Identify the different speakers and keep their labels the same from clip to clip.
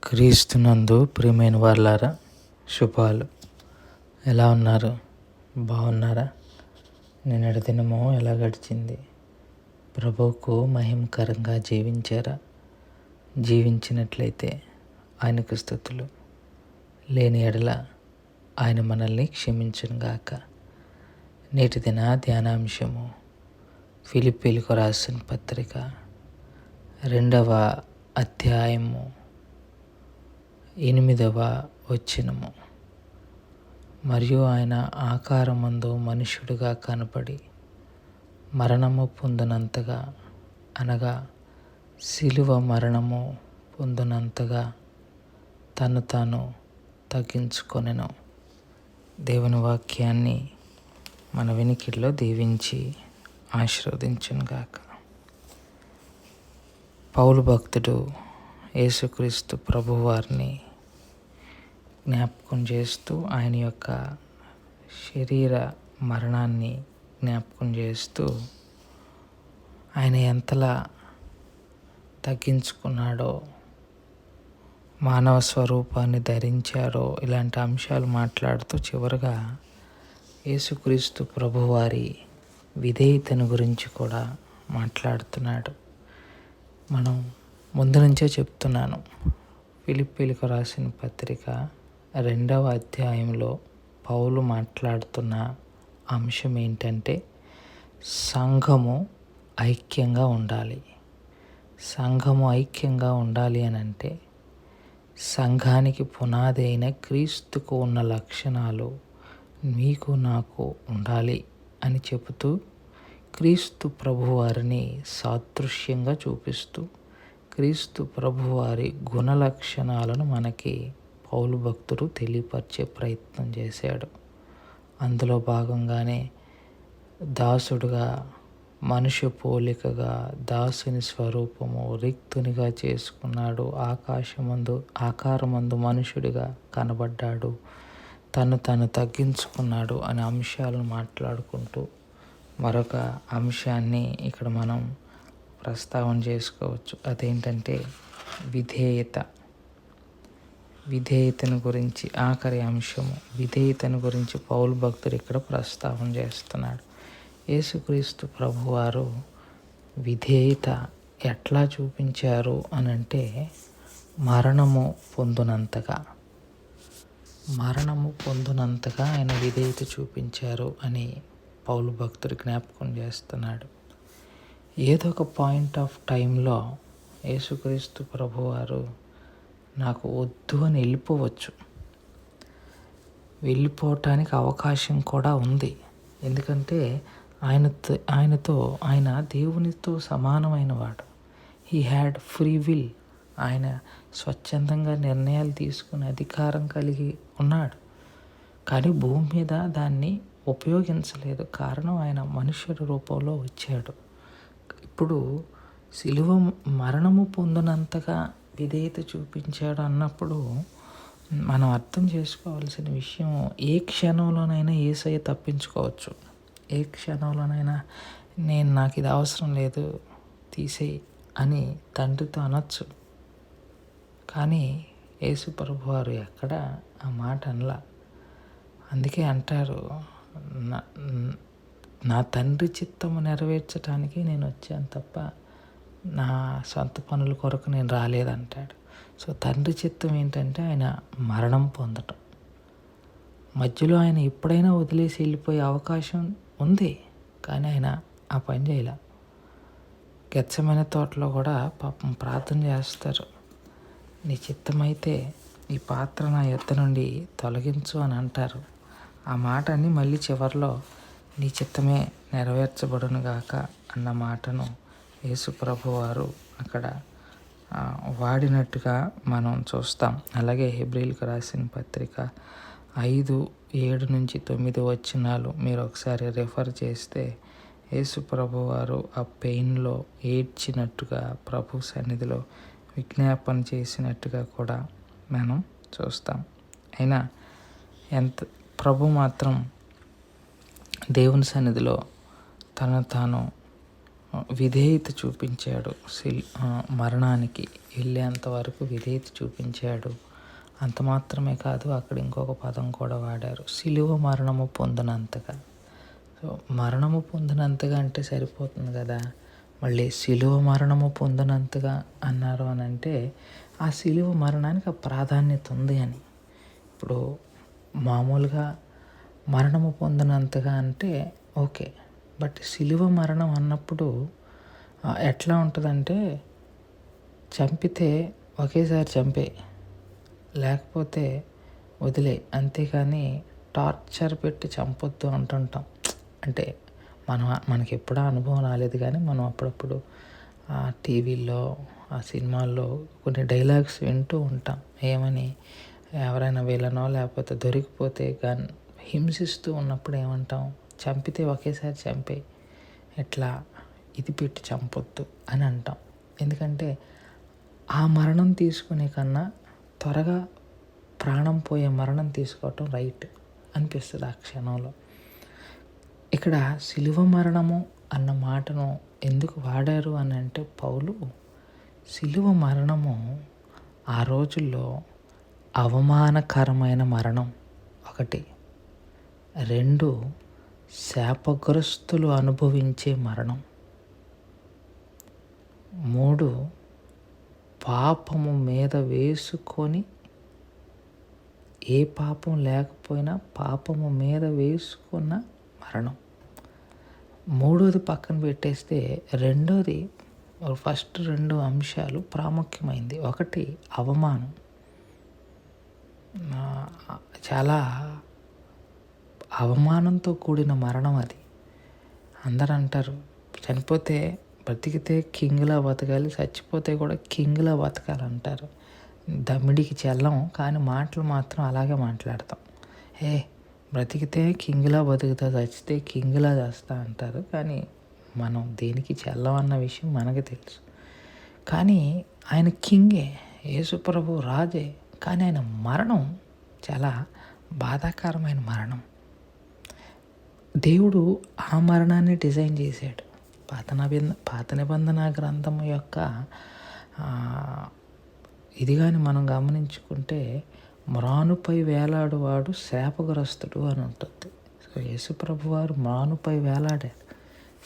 Speaker 1: క్రీస్తునందు ప్రియమైన వాళ్ళారా, శుభాలు. ఎలా ఉన్నారు? బాగున్నారా? నిన్నటి దినము ఎలా గడిచింది? ప్రభువుకు మహిమకరంగా జీవించారా? జీవించినట్లయితే ఆయనకు స్తుతులు. లేని ఎడల ఆయన మనల్ని క్షమించునుగాక. నేటి దిన ధ్యానాంశము ఫిలిప్పీలకు రాసిన పత్రిక 2వ అధ్యాయము 8వ వచనము. మరియు ఆయన ఆకారమందు మనుష్యుడిగా కనపడి మరణము పొందినంతగా, అనగా శిలువ మరణము పొందినంతగా తను తాను తగ్గించుకొనెను. దేవుని వాక్యాన్ని మన వినికిడిలో దీవించి ఆశీర్వదించునుగాక. పౌలు భక్తుడు యేసుక్రీస్తు ప్రభువారిని జ్ఞాపకం చేస్తూ ఆయన యొక్క శరీర మరణాన్ని జ్ఞాపకం చేస్తూ ఆయన ఎంతలా తగ్గించుకున్నాడో, మానవ స్వరూపాన్ని ధరించాడో, ఇలాంటి అంశాలు మాట్లాడుతూ చివరగా యేసుక్రీస్తు ప్రభువారి విధేయతను గురించి కూడా మాట్లాడుతున్నాడు. మనం ముందు నుంచే చెప్తున్నాను, ఫిలిప్పీలకు రాసిన పత్రిక 2వ అధ్యాయంలో పౌలు మాట్లాడుతున్న అంశం ఏంటంటే సంఘము ఐక్యంగా ఉండాలి. సంఘము ఐక్యంగా ఉండాలి అని అంటే సంఘానికి పునాది అయిన క్రీస్తుకు ఉన్న లక్షణాలు మీకు నాకు ఉండాలి అని చెబుతూ క్రీస్తు ప్రభువారిని సాదృశ్యంగా చూపిస్తూ క్రీస్తు ప్రభువారి గుణ లక్షణాలను మనకి పౌలు భక్తుడు తెలియపరిచే ప్రయత్నం చేశాడు. అందులో భాగంగానే దాసుడుగా, మనుష్య పోలికగా, దాసుని స్వరూపము రిక్తునిగా చేసుకున్నాడు. ఆకారమందు మనుషుడిగా కనబడ్డాడు. తను తగ్గించుకున్నాడు అనే అంశాలను మాట్లాడుకుంటూ మరొక అంశాన్ని ఇక్కడ మనం ప్రస్తావన చేసుకోవచ్చు. అదేంటంటే విధేయతను గురించి, ఆఖరి అంశము విధేయతను గురించి పౌలు భక్తుడు ఇక్కడ ప్రస్తావన చేస్తున్నాడు. యేసుక్రీస్తు ప్రభువారు విధేయత ఎట్లా చూపించారు అనంటే మరణము పొందినంతగా ఆయన విధేయత చూపించారు అని పౌలు భక్తుడు జ్ఞాపకం చేస్తున్నాడు. ఏదో ఒక పాయింట్ ఆఫ్ టైంలో యేసుక్రీస్తు ప్రభువారు నాకు వద్దు అని వెళ్ళిపోవటానికి అవకాశం కూడా ఉంది. ఎందుకంటే ఆయన దేవునితో సమానమైన వాడు. He had free will. ఆయన స్వచ్ఛందంగా నిర్ణయాలు తీసుకునే అధికారం కలిగి ఉన్నాడు. కానీ భూమి మీద దాన్ని ఉపయోగించలేదు. కారణం ఆయన మనుష్యుడి రూపంలో వచ్చాడు. ఇప్పుడు శిలువ మరణము పొందినంతగా విధేయత చూపించాడు అన్నప్పుడు మనం అర్థం చేసుకోవాల్సిన విషయం, ఏ క్షణంలోనైనా యేసయ్య తప్పించుకోవచ్చు. ఏ క్షణంలోనైనా నాకు ఇది అవసరం లేదు, తీసేయి అని తండ్రితో అనొచ్చు. కానీ యేసు ప్రభువారు ఎక్కడ ఆ మాట అనలా. అందుకే అంటారు, నా తండ్రి చిత్తము నెరవేర్చడానికి నేను వచ్చాను తప్ప నా సొంత పనుల కొరకు నేను రాలేదంటాడు. సో తండ్రి చిత్తం ఏంటంటే ఆయన మరణం పొందటం. మధ్యలో ఆయన ఎప్పుడైనా వదిలేసి వెళ్ళిపోయే అవకాశం ఉంది, కానీ ఆయన ఆ పని చేయలే. గెత్సెమనే తోటలో కూడా పాపం ప్రార్థన చేస్తారు, నీ చిత్తమైతే ఈ పాత్ర నా యొద్ద నుండి తొలగించు అని అంటారు. ఆ మాట అని మళ్ళీ చివరిలో నీ చిత్తమే నెరవేర్చబడును గాక అన్న మాటను యేసు ప్రభువారు అక్కడ వాడినట్టుగా మనం చూస్తాం. అలాగే హెబ్రీయులకు రాసిన పత్రిక 5:7-9 వచనాలు మీరు ఒకసారి రెఫర్ చేస్తే యేసు ప్రభువారు ఆ పెయిన్లో ఏడ్చినట్టుగా, ప్రభు సన్నిధిలో విజ్ఞాపన చేసినట్టుగా కూడా మనం చూస్తాం. అయినా ప్రభు మాత్రం దేవుని సన్నిధిలో తను తాను విధేయత చూపించాడు. మరణానికి వెళ్ళేంత వరకు విధేయత చూపించాడు. అంత మాత్రమే కాదు, అక్కడ ఇంకొక పదం కూడా వాడారు, సిలువ మరణము పొందినంతగా. సో మరణము పొందినంతగా అంటే సరిపోతుంది కదా, మళ్ళీ సిలువ మరణము పొందినంతగా అన్నారు అని అంటే ఆ సిలువ మరణానికి ఆ ప్రాధాన్యత ఉంది అని. ఇప్పుడు మామూలుగా మరణము పొందినంతగా అంటే ఓకే, బట్ సిలువ మరణం అన్నప్పుడు ఎట్లా ఉంటుందంటే, చంపితే ఒకేసారి చంపే, లేకపోతే వదిలే, అంతేకాని టార్చర్ పెట్టి చంపొద్దు అంటుంటాం. అంటే మనకి ఎప్పుడూ అనుభవం రాలేదు, కానీ మనం అప్పుడప్పుడు టీవీల్లో ఆ సినిమాల్లో కొన్ని డైలాగ్స్ వింటూ ఉంటాం. ఏమని, ఎవరైనా విలనో లేకపోతే దొరికిపోతే హింసిస్తూ ఉన్నప్పుడు ఏమంటాం, చంపితే ఒకేసారి చంపే, ఇట్లా ఇది పెట్టి చంపొద్దు అని అంటాం. ఎందుకంటే ఆ మరణం తీసుకునే కన్నా త్వరగా ప్రాణం పోయే మరణం తీసుకోవటం రైట్ అనిపిస్తుంది ఆ క్షణంలో. ఇక్కడ సిలువ మరణము అన్న మాటను ఎందుకు వాడారు అని అంటే, పౌలు సిలువ మరణము ఆ రోజుల్లో అవమానకరమైన మరణం ఒకటి, 2 శాపగ్రస్తులు అనుభవించే మరణం, 3 పాపము మీద వేసుకొని, ఏ పాపం లేకపోయినా పాపము మీద వేసుకున్న మరణం. 3వది పక్కన పెట్టేస్తే, రెండోది, ఫస్ట్ 2 అంశాలు ప్రాముఖ్యమైంది. ఒకటి అవమానం, చాలా అవమానంతో కూడిన మరణం అది. అందరూ అంటారు, చనిపోతే బ్రతికితే కింగ్లా బతకాలి, చచ్చిపోతే కూడా కింగ్లా బతకాలంటారు. దమ్మిడికి చెల్లం, కానీ మాటలు మాత్రం అలాగే మాట్లాడతాం. బ్రతికితే కింగ్లా బతుకుతా, చచ్చితే కింగ్లా చేస్తా అంటారు. కానీ మనం దేనికి చెల్లం అన్న విషయం మనకు తెలుసు. కానీ ఆయన కింగే, యేసుప్రభు రాజే, కానీ ఆయన మరణం చాలా బాధాకరమైన మరణం. దేవుడు ఆ మరణాన్ని డిజైన్ చేశాడు. పాత నిబంధన గ్రంథం యొక్క ఇది కానీ మనం గమనించుకుంటే, మ్రానుపై వేలాడువాడు శాపగ్రస్తుడు అని ఉంటుంది. సో యేసుప్రభు వారు మ్రానుపై వేలాడారు.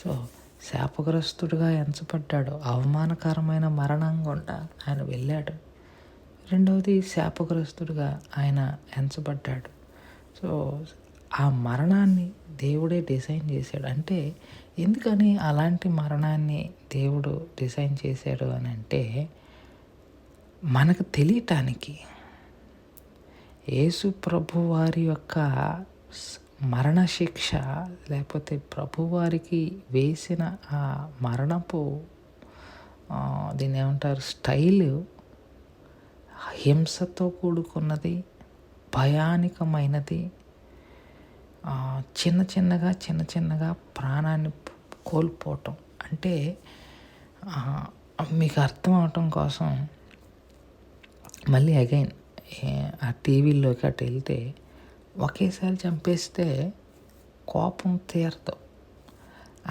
Speaker 1: సో శాపగ్రస్తుడిగా ఎంచబడ్డాడు, అవమానకరమైన మరణం గుండా ఆయన వెళ్ళాడు. రెండవది, శాపగ్రస్తుడిగా ఆయన ఎంచబడ్డాడు. సో ఆ మరణాన్ని దేవుడే డిజైన్ చేశాడు. అంటే ఎందుకని అలాంటి మరణాన్ని దేవుడు డిజైన్ చేశాడు అని అంటే, మనకు తెలియటానికి. యేసు ప్రభు వారి యొక్క మరణశిక్ష, లేకపోతే ప్రభువారికి వేసిన ఆ మరణపు దీన్ని ఏమంటారు, స్టైలు హింసతో కూడుకున్నది, భయానకమైనది. చిన్న చిన్నగా ప్రాణాన్ని కోల్పోవటం. అంటే మీకు అర్థం అవటం కోసం మళ్ళీ అగైన్ ఆ టీవీల్లోకి అటు వెళ్తే, ఒకేసారి చంపేస్తే కోపం తీరదు.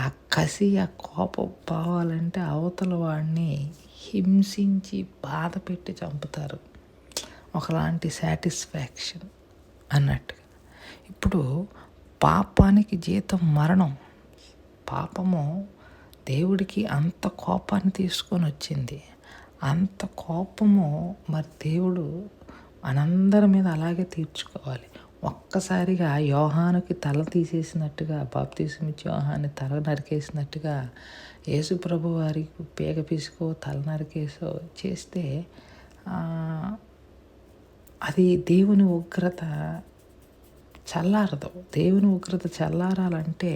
Speaker 1: ఆ కసి, ఆ కోపం పోవాలంటే అవతల వాడిని హింసించి బాధ పెట్టి చంపుతారు, ఒకలాంటి సాటిస్ఫాక్షన్ అన్నట్టుగా. ఇప్పుడు పాపానికి జీతం మరణం. పాపము దేవుడికి అంత కోపాన్ని తీసుకొని వచ్చింది. అంత కోపము మరి దేవుడు మనందరి మీద అలాగే తీర్చుకోవాలి. ఒక్కసారిగా యోహానుకి తల తీసేసినట్టుగా, బాప్తీసం ఇచ్చి యోహాన్ని తల నరికేసినట్టుగా యేసు ప్రభు వారికి పేగ పిసుకో, తల నరికేసో చేస్తే అది దేవుని ఉగ్రత చల్లారదు. దేవుని ఉగ్రత చల్లారాలంటే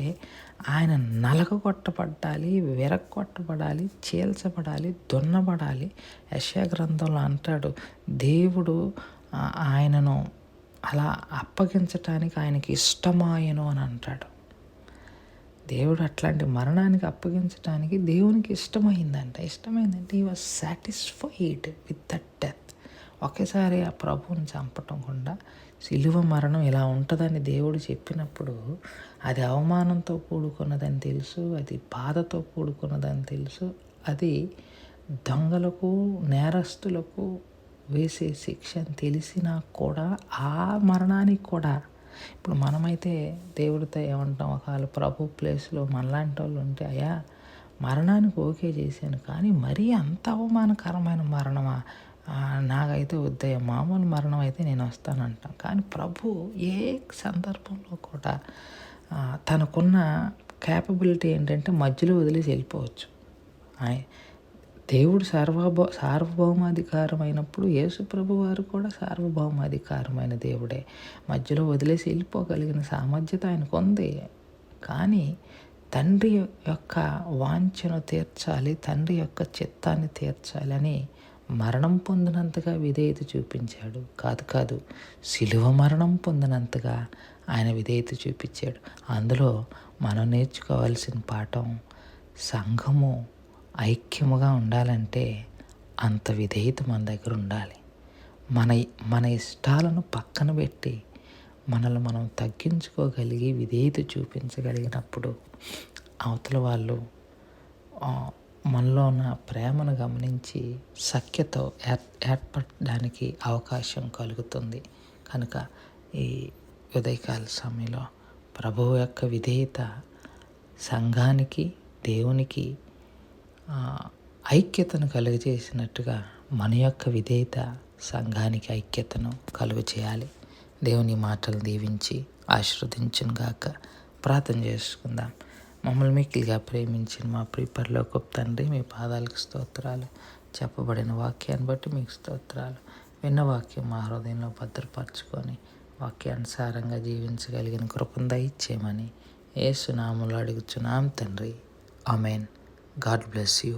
Speaker 1: ఆయన నలగొట్టబడాలి, విరగొట్టబడాలి, చీల్చబడాలి, దున్నబడాలి. యెషయా గ్రంథంలో అంటాడు, దేవుడు ఆయనను అలా అప్పగించటానికి ఆయనకి ఇష్టమాయను అని అంటాడు. దేవుడు అట్లాంటి మరణానికి అప్పగించడానికి దేవునికి ఇష్టమైందంటే he was satisfied with that death. ఒకేసారి ఆ ప్రభువుని చంపటం శిలువ మరణం ఇలా ఉంటుందని దేవుడు చెప్పినప్పుడు అది అవమానంతో కూడుకున్నదని తెలుసు, అది బాధతో కూడుకున్నదని తెలుసు, అది దొంగలకు నేరస్తులకు వేసే శిక్ష అని తెలిసినా కూడా ఆ మరణానికి కూడా ఇప్పుడు మనమైతే దేవుడితో ఏమంటాం, ఒకవేళ ప్రభు ప్లేస్లో మనలాంటి వాళ్ళు ఉంటే అయ్యా మరణానికి ఓకే చేశాను కానీ మరీ అంత అవమానకరమైన మరణమా, నాకైతే వద్దయ్యా, మామూలు మరణం అయితే నేను వస్తానంటాం. కానీ ప్రభు ఏ సందర్భంలో కూడా తనకున్న క్యాపబిలిటీ ఏంటంటే మధ్యలో వదిలేసి వెళ్ళిపోవచ్చు. దేవుడు సార్వభౌమాధికారం అయినప్పుడు యేసు ప్రభు వారు కూడా సార్వభౌమాధికారమైన దేవుడే. మధ్యలో వదిలేసి వెళ్ళిపోగలిగిన సామర్థ్యత ఆయనకు ఉంది. కానీ తండ్రి యొక్క వాంఛను తీర్చాలి, తండ్రి యొక్క చిత్తాన్ని తీర్చాలి అని మరణం పొందినంతగా విధేయత చూపించాడు. కాదు, శిలువ మరణం పొందినంతగా ఆయన విధేయత చూపించాడు. అందులో మనం నేర్చుకోవాల్సిన పాఠం, సంఘము ఐక్యముగా ఉండాలంటే అంత విధేయత మన దగ్గర ఉండాలి. మన ఇష్టాలను పక్కన పెట్టి మనల్ని మనం తగ్గించుకోగలిగి విధేయత చూపించగలిగినప్పుడు అవతల వాళ్ళు మనలో ఉన్న ప్రేమను గమనించి సఖ్యతో ఏర్పడడానికి అవకాశం కలుగుతుంది. కనుక ఈ ఉదయకాల సమయంలో ప్రభువు యొక్క విధేయత సంఘానికి, దేవునికి ఐక్యతను కలుగజేసినట్టుగా మన యొక్క విధేయత సంఘానికి ఐక్యతను కలుగజేయాలి. దేవుని మాటలు దీవించి ఆశీర్వదించును గాక. ప్రార్థన చేసుకుందాం. మమ్మల్ని మిక్కిలిగా ప్రేమించిన మా ప్రియ పరలోకపు తండ్రి, మీ పాదాలకు స్తోత్రాలు. చెప్పబడిన వాక్యాన్ని బట్టి మీకు స్తోత్రాలు. విన్న వాక్యం మా హృదయంలో భద్రపరచుకొని వాక్యానుసారంగా జీవించగలిగిన కృపను దయచేయమని యేసు నామములో అడుగుచున్నాం తండ్రి. ఆమేన్. God bless you.